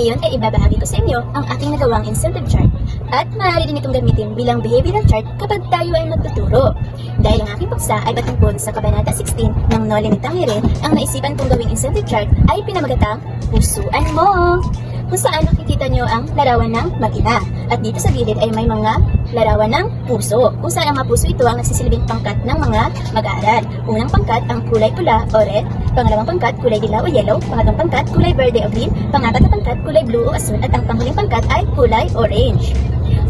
Ngayon ay ibabahagi ko sa inyo ang aking nagawang incentive chart at maaari din itong gamitin bilang behavioral chart kapag tayo ay magtuturo. Dahil ang aking paksa ay patungkol sa Kabanata 16 ng No Limit Tangere, ang naisipan kong gawing incentive chart ay pinamagatang Pusuan Mo! Kung saan nakikita nyo ang larawan ng makina. At dito sa gilid ay may mga larawan ng puso. Kung saan ang mga puso ito ang nagsisilbing pangkat ng mga mag-aaral. Unang pangkat ang kulay pula o red. Pangalawang pangkat kulay dilaw o yellow. Pangatlong pangkat kulay verde o green. Pangapat na pangkat kulay blue o asul. At ang panghuling pangkat ay kulay orange.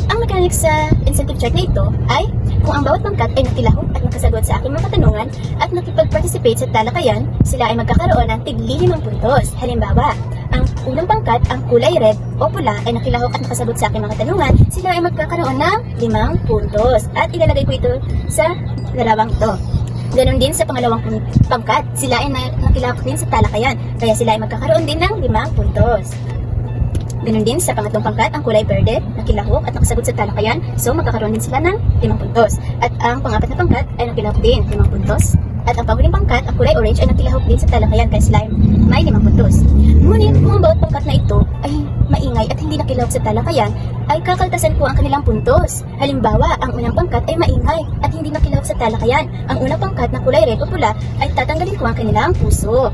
Ang mechanics sa incentive chart na ito ay kung ang bawat pangkat ay nakilahok at nakasagot sa aking mga katanungan at nakipag-participate sa talakayan, sila ay magkakaroon ng tig-5 puntos. Halimbawa, ang unang pangkat, ang kulay red o pula ay nakilahok at nakasagot sa aking mga katanungan, sila ay magkakaroon ng 5 puntos. At ilalagay ko ito sa larawang ito. Ganon din sa pangalawang pangkat, sila ay nakilahok din sa talakayan, kaya sila ay magkakaroon din ng 5 puntos. Ganon din sa pangatlong pangkat, ang kulay verde, nakilahok at nakasagot sa talakayan, so magkakaroon din sila ng 5 puntos. At ang pangapat na pangkat ay nakilahok din, 5 puntos. At ang panghuling pangkat, ang kulay orange, ay nakilahok din sa talakayan, kaya sila ay may 5 puntos. Ngunit kung ang bawat pangkat na ito ay maingay at hindi nakilahok sa talakayan, ay kakaltasan ko ang kanilang puntos. Halimbawa, ang unang pangkat ay maingay at hindi nakilahok sa talakayan. Ang unang pangkat na kulay red o pula ay tatanggalin ko ang kanilang puso.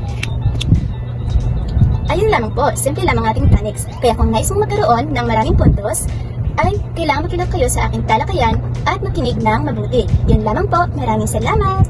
Ayun lamang po, simple lamang ating mechanics. Kaya kung nais mong magkaroon ng maraming puntos, ay kailangan makinig kayo sa aking talakayan at makinig ng mabuti. Yun lamang po, maraming salamat!